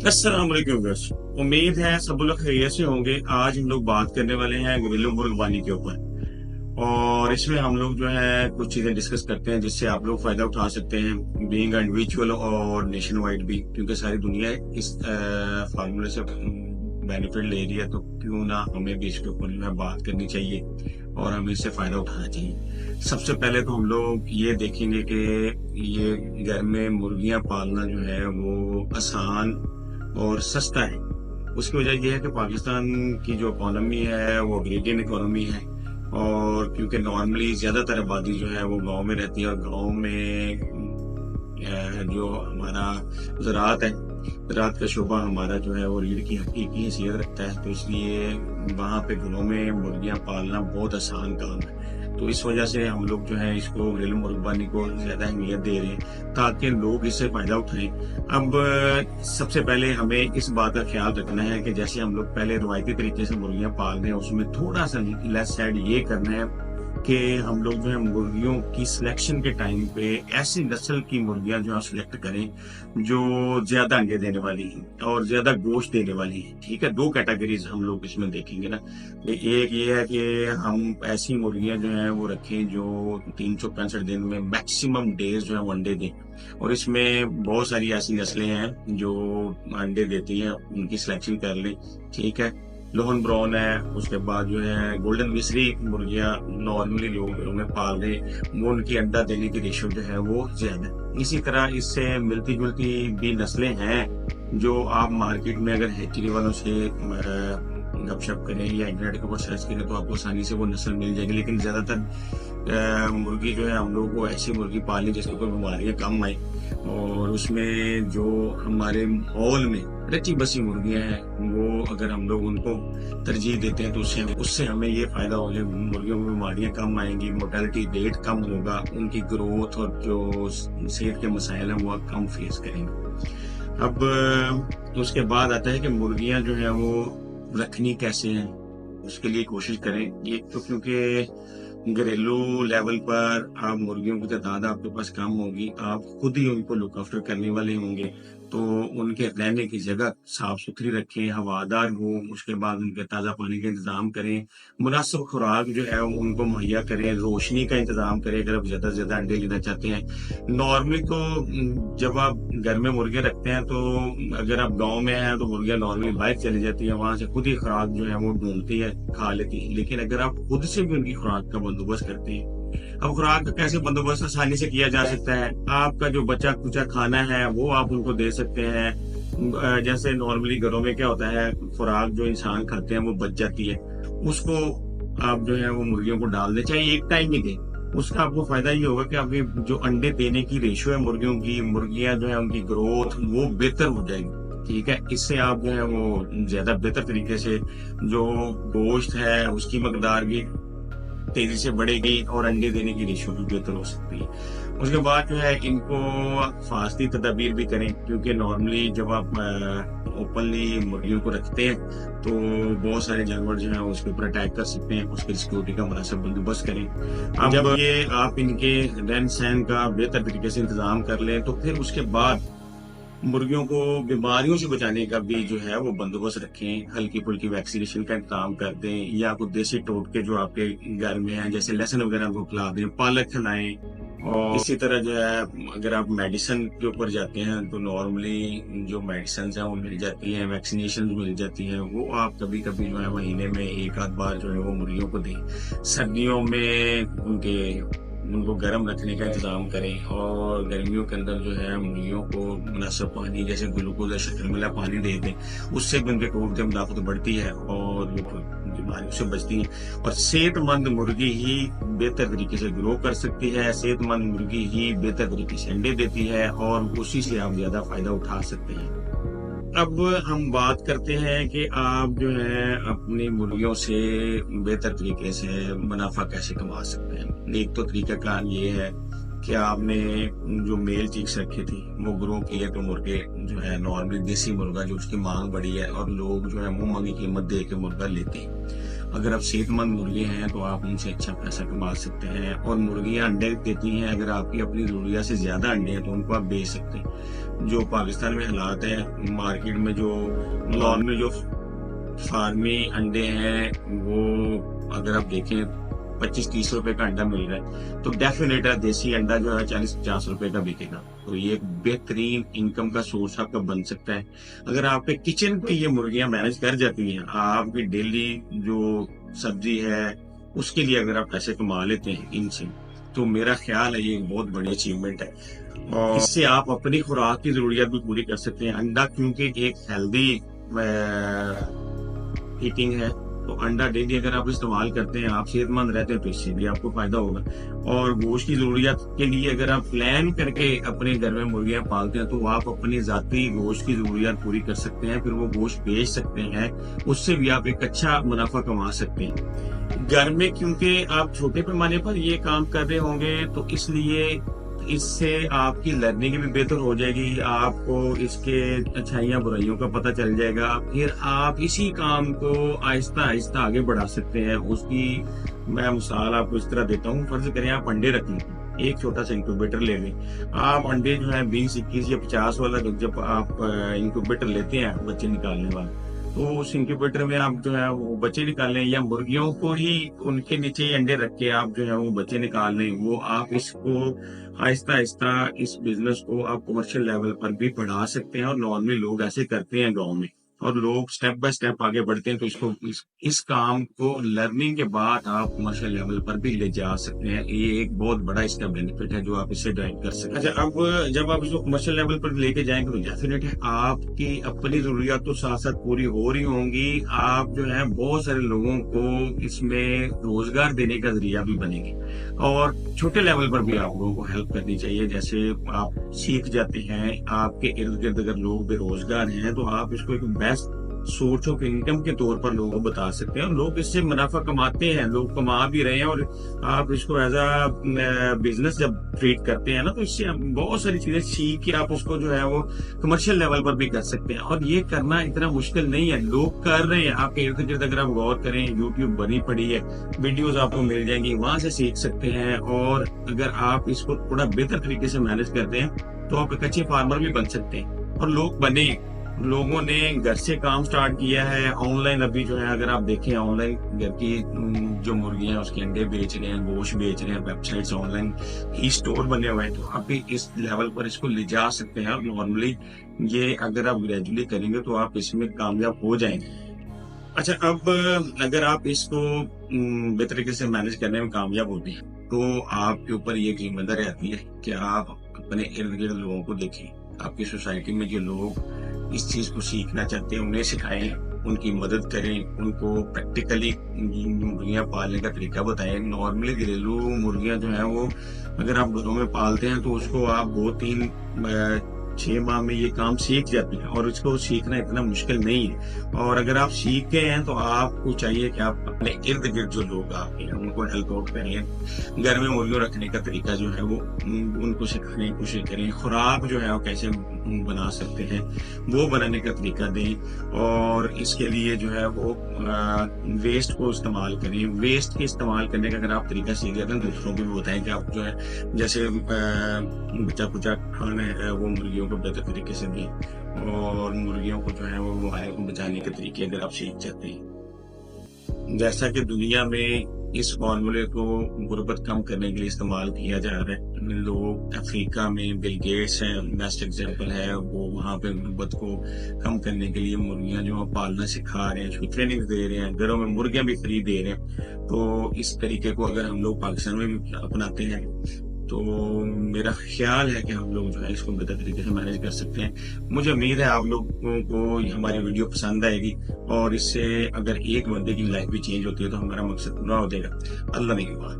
अस्सलाम वालेकुम व्यूअर्स। उम्मीद है सब लोग खैरियत से होंगे। आज हम लोग बात करने वाले हैं घरेलू मुर्गबानी के ऊपर, और इसमें हम लोग जो है कुछ चीजें डिस्कस करते हैं जिससे आप लोग फायदा उठा सकते हैं, बीइंग इंडिविजुअल और नेशन वाइड भी, क्योंकि सारी दुनिया इस फार्मूले से बेनिफिट ले रही है। तो क्यों ना हमें भी इसके ऊपर जो है बात करनी चाहिए और हमें इससे फायदा उठाना चाहिए। सबसे पहले तो हम लोग ये देखेंगे कि ये घर में मुर्गियां पालना जो है वो आसान और सस्ता है। उसकी वजह यह है कि पाकिस्तान की जो इकोनॉमी है वो एग्रीरियन इकोनॉमी है, और क्योंकि नॉर्मली ज्यादातर आबादी जो है वो गांव में रहती है, और गांव में जो हमारा ज़राअत है, ज़राअत का शोबा हमारा जो है वो रीढ़ की हड्डी की हैसियत रखता है। तो इसलिए वहाँ पे घरों में मुर्गियां पालना बहुत आसान काम है। तो इस वजह से हम लोग जो है इसको घरेलू मुर्गबानी को ज्यादा अहमियत दे रहे हैं ताकि लोग इससे फायदा उठाएं। अब सबसे पहले हमें इस बात का ख्याल रखना है कि जैसे हम लोग पहले रवायती तरीके से मुर्गियां पाल रहे हैं, उसमें थोड़ा सा लेस साइड ये करना है कि हम लोग जो है मुर्गियों की सिलेक्शन के टाइम पे ऐसी नस्ल की मुर्गियां जो है सिलेक्ट करें जो ज्यादा अंडे देने वाली हैं और ज्यादा गोश्त देने वाली हैं। ठीक है, दो कैटेगरीज हम लोग इसमें देखेंगे ना। एक ये है कि हम ऐसी मुर्गियां जो है वो रखें जो 365 दिन में मैक्सिमम डेज जो है वो अंडे दें, और इसमें बहुत सारी ऐसी नस्लें हैं जो अंडे देती हैं, उनकी सिलेक्शन कर लें। ठीक है, लोहन ब्राउन है, उसके बाद जो है गोल्डन विसरी मुर्गियां नॉर्मली लोग घरों में पाल रहे हैं, वो उनकी अंडा देने की रेशो जो है वो ज्यादा है। इसी तरह इससे मिलती जुलती भी नस्लें हैं जो आप मार्केट में अगर हैचरी वालों से गपशप करें या इंटरनेट के ऊपर सर्च करें तो आपको आसानी से वो नस्ल मिल जाएगी। लेकिन ज्यादातर मुर्गी जो है हम लोग को ऐसी मुर्गी पाली जिसके ऊपर बीमारियां कम आए, और उसमें जो हमारे माहौल में रची बसी मुर्गियां हैं वो अगर हम लोग उनको तरजीह देते हैं तो उससे हमें ये फायदा हो जाए, मुर्गियों में बीमारियां कम आएंगी, मोर्टेलिटी रेट कम होगा, उनकी ग्रोथ और जो सेहत के मसाइल हैं वो कम फेस करेंगे। अब उसके बाद आता है कि मुर्गियां जो है वो रखनी कैसे हैं, उसके लिए कोशिश करें। ये तो क्योंकि घरेलू लेवल पर आप मुर्गियों की तादाद आपके पास कम होगी, आप खुद ही उनको लुक आफ्टर करने वाले होंगे, तो उनके रहने की जगह साफ सुथरी रखें, हवादार हो, उसके बाद उनके ताज़ा पानी का इंतजाम करें, मुनासिब खुराक जो है उनको मुहैया करें, रोशनी का इंतजाम करें अगर आप ज्यादा से ज्यादा अंडे लेना चाहते हैं। नॉर्मली तो जब आप घर में मुर्गे रखते हैं तो अगर आप गाँव में हैं तो मुर्गियां नॉर्मली बाहर चली जाती है, वहां से खुद ही खुराक जो है वो ढूंढती है, खा लेती है। लेकिन अगर आप खुद से भी उनकी खुराक का बंदोबस्त करते हैं, अब खुराक का कैसे बंदोबस्त आसानी से किया जा सकता है, आपका जो बचा कुचा खाना है वो आप उनको दे सकते हैं। जैसे नॉर्मली घरों में क्या होता है, खुराक जो इंसान खाते हैं वो बच जाती है, उसको आप जो है वो मुर्गियों को डाल दें, चाहे एक टाइम ही दें। उसका आपको फायदा ये होगा कि आपकी जो अंडे देने की रेशियो है मुर्गियों की, मुर्गियां जो है उनकी ग्रोथ वो बेहतर हो जाएगी। ठीक है, इससे आप जो है वो ज्यादा बेहतर तरीके से जो गोश्त है उसकी मकदार भी तेजी से बढ़ेगी और अंडे देने की रेशियो भी बेहतर हो सकती है। उसके बाद जो है इनको फास्ती तदाबीर भी करें, क्योंकि नॉर्मली जब आप ओपनली मुर्गियों को रखते हैं तो बहुत सारे जानवर जो है उसके ऊपर अटैक कर सकते हैं, उसकी सिक्योरिटी का मुनासिब बंदोबस्त करें। अब जब ये आप इनके रहन सहन का बेहतर तरीके से इंतजाम कर लें तो फिर उसके बाद मुर्गियों को बीमारियों से बचाने का भी जो है वो बंदोबस्त रखें, हल्की फुल्की वैक्सीनेशन का इंतजाम कर दें, या कुछ देसी टोटके जो आपके घर में हैं जैसे लहसुन वगैरह को खिला दें, पालक खिलाएं। और इसी तरह जो है अगर आप मेडिसिन के ऊपर जाते हैं तो नॉर्मली जो मेडिसिन है वो मिल जाती हैं, वैक्सीनेशन मिल जाती हैं, वो आप कभी कभी जो है महीने में एक आध बार जो है वो मुर्गियों को दें। सर्दियों में उनको गर्म रखने का इंतजाम करें, और गर्मियों के अंदर जो है मुर्गियों को मुनासिब पानी जैसे ग्लूकोज या शक्कर मिला पानी दे दें, उससे भी उनके कोट की ताकत बढ़ती है और बीमारियों से बचती है। और सेहतमंद मुर्गी ही बेहतर तरीके से ग्रो कर सकती है, सेहतमंद मुर्गी ही बेहतर तरीके से अंडे देती है, और उसी से आप ज्यादा फायदा उठा सकते हैं। अब हम बात करते हैं कि आप जो है अपनी मुर्गियों से बेहतर तरीके से मुनाफा कैसे कमा सकते हैं। एक तो तरीका कार ये है कि आपने जो मेल चिक्स रखी थी वो ग्रो किए, तो मुर्गे जो है नॉर्मली देसी मुर्गा जो उसकी मांग बढ़ी है और लोग जो है मुंह मांगी कीमत दे के मुर्गा लेते हैं, اگر آپ صحت مند مرغے ہیں تو آپ ان سے اچھا پیسہ کما سکتے ہیں، اور مرغیاں انڈے دیتی ہیں، اگر آپ کی اپنی ضروریات سے زیادہ انڈے ہیں تو ان کو آپ بیچ سکتے ہیں۔ جو پاکستان میں حالات ہیں، مارکیٹ میں جو لان میں جو فارمی انڈے ہیں وہ اگر آپ دیکھیں 25-30 روپے کا انڈا مل رہا ہے، تو ڈیفینیٹ ہے دیسی انڈا جو ہے 40-50 روپے کا بکے گا، تو یہ ایک بہترین انکم کا سورس آپ کا بن سکتا ہے۔ اگر آپ کے کچن پہ یہ مرغیاں مینج کر جاتی ہیں، آپ کی ڈیلی جو سبزی ہے اس کے لیے اگر آپ پیسے کما لیتے ہیں ان سے، تو میرا خیال ہے یہ ایک بہت بڑی اچیومنٹ ہے، اور اس سے آپ اپنی خوراک کی ضروریات بھی پوری کر سکتے ہیں۔ انڈا کیونکہ ایک ہیلدی ایٹنگ ہے، تو انڈا ڈیلی اگر آپ استعمال کرتے ہیں، آپ صحت مند رہتے ہیں، تو اس سے بھی آپ کو فائدہ ہوگا۔ اور گوشت کی ضروریات کے لیے اگر آپ پلان کر کے اپنے گھر میں مرغیاں پالتے ہیں تو آپ اپنی ذاتی گوشت کی ضروریات پوری کر سکتے ہیں، پھر وہ گوشت بیچ سکتے ہیں، اس سے بھی آپ ایک اچھا منافع کما سکتے ہیں۔ گھر میں کیونکہ آپ چھوٹے پیمانے پر یہ کام کر رہے ہوں گے، تو اس لیے اس سے آپ کی لرننگ بھی بہتر ہو جائے گی، آپ کو اس کے اچھائیاں برائیوں کا پتہ چل جائے گا، پھر آپ اسی کام کو آہستہ آہستہ آگے بڑھا سکتے ہیں۔ اس کی میں مثال آپ کو اس طرح دیتا ہوں، فرض کریں آپ انڈے رکھ لیں، ایک چھوٹا سا انکیوبیٹر لے لیں، آپ انڈے جو ہے 20-21 یا 50 والا جب آپ انکیوبیٹر لیتے ہیں بچے نکالنے والا، تو اس انکیوبیٹر میں آپ جو ہے وہ بچے نکال لیں، یا مرغیوں کو ہی ان کے نیچے انڈے رکھ کے آپ جو ہے وہ بچے نکال لیں، وہ آپ اس کو آہستہ آہستہ اس بزنس کو آپ کمرشل لیول پر بھی بڑھا سکتے ہیں، اور نارملی لوگ ایسے کرتے ہیں گاؤں میں، اور لوگ سٹیپ بائی سٹیپ آگے بڑھتے ہیں، تو اس کام کو لرننگ کے بعد آپ کمرشل لیول پر بھی لے جا سکتے ہیں۔ یہ ایک بہت بڑا اس کا بینیفٹ ہے جو آپ اس سے ڈرائیو کر سکتے ہیں۔ اچھا، اب جب آپ اس کو کمرشل لیول پر لے کے جائیں گے تو ڈیفینیٹ ہے آپ کی اپنی ضروریات تو ساتھ ساتھ پوری ہو رہی ہوں گی، آپ جو ہے بہت سارے لوگوں کو اس میں روزگار دینے کا ذریعہ بھی بنے گی، اور چھوٹے لیول پر بھی آپ لوگوں کو ہیلپ کرنی چاہیے۔ جیسے آپ سیکھ جاتے ہیں، آپ کے ارد گرد اگر لوگ بے روزگار ہیں تو آپ اس کو ایک بیسٹ سورس آف انکم کے طور پر لوگوں کو بتا سکتے ہیں، اور لوگ اس سے منافع کماتے ہیں، لوگ کما بھی رہے ہیں، اور آپ اس کو ایز اے بزنس جب ٹریٹ کرتے ہیں نا، تو اس سے بہت ساری چیزیں سیکھ کے آپ اس کو جو ہے وہ کمرشل لیول پر بھی کر سکتے ہیں، اور یہ کرنا اتنا مشکل نہیں ہے، لوگ کر رہے ہیں۔ آپ کے ارد گرد اگر آپ غور کریں، یوٹیوب بنی پڑی ہے، ویڈیوز آپ کو مل جائیں گی، وہاں سے سیکھ سکتے ہیں، اور اگر آپ اس کو تھوڑا بہتر طریقے سے مینج کرتے ہیں تو آپ ایک اچھے فارمر بھی بن سکتے ہیں، اور لوگ بنے، لوگوں نے گھر سے کام سٹارٹ کیا ہے آن لائن۔ ابھی جو ہے اگر آپ دیکھیں آن لائن گھر کی جو مرغیاں ہیں اس کے انڈے بیچ رہے ہیں، گوشت بیچ رہے ہیں، web sites on line he store بنے ہوئے ہیں، تو آپ بھی اس لیول پر اس کو لے جا سکتے ہیں، اور نارملی یہ اگر آپ گریجولی کریں گے تو آپ اس میں کامیاب ہو جائیں گے۔ اچھا، اب اگر آپ اس کو بہتر طریقے سے مینج کرنے میں کامیاب ہوتے ہیں تو آپ کے اوپر یہ ذمہ داری آتی ہے کہ آپ اپنے ارد گرد لوگوں کو دیکھیں، آپ کی سوسائٹی میں جو لوگ اس چیز کو سیکھنا چاہتے ہیں انہیں سکھائیں، ان کی مدد کریں، ان کو پریکٹیکلی مرغیاں پالنے کا طریقہ بتائیں۔ نارملی گھریلو مرغیاں جو ہیں وہ اگر آپ گھروں میں پالتے ہیں تو اس کو آپ 2-3-6 ماہ میں یہ کام سیکھ جاتے ہیں، اور اس کو سیکھنا اتنا مشکل نہیں ہے، اور اگر آپ سیکھ گئے ہیں تو آپ کو چاہیے کہ آپ اپنے ارد گرد جو لوگ آپ ہیں ان کو ہیلپ آؤٹ کریں، گھر میں مرغیوں رکھنے کا طریقہ جو ہے وہ ان کو سکھانے کی کوشش کریں، خوراک جو ہے وہ کیسے بنا سکتے ہیں وہ بنانے کا طریقہ دیں، اور اس کے لیے جو ہے وہ ویسٹ کو استعمال کریں۔ ویسٹ کے استعمال کرنے کا اگر آپ طریقہ سیکھ جاتے ہیں دوسروں کو بھی بتائیں کہ آپ جو ہے جیسے بچا کچا کھانا ہے وہ مرغیوں کو بہتر طریقے سے دیں، اور مرغیوں کو جو ہے وہ بچانے کے طریقے اگر آپ سیکھ جاتے ہیں۔ جیسا کہ دنیا میں اس فارمولے کو غربت کم کرنے کے لیے استعمال کیا جا رہا ہے، لوگ افریقہ میں بل گیٹس ہیں بیسٹ ایگزامپل ہے، وہ وہاں پہ غربت کو کم کرنے کے لیے مرغیاں جو پالنا سکھا رہے ہیں، اس کو ٹریننگ دے رہے ہیں، گھروں میں مرغیاں بھی فری دے رہے ہیں۔ تو اس طریقے کو اگر ہم لوگ پاکستان میں بھی اپناتے ہیں تو میرا خیال ہے کہ ہم لوگ جو ہے اس کو بہتر طریقے سے مینج کر سکتے ہیں۔ مجھے امید ہے آپ لوگوں کو ہماری ویڈیو پسند آئے گی، اور اس سے اگر ایک بندے کی لائف بھی چینج ہوتی ہے تو ہمارا مقصد پورا ہو جائے گا۔ اللہ نگہبان۔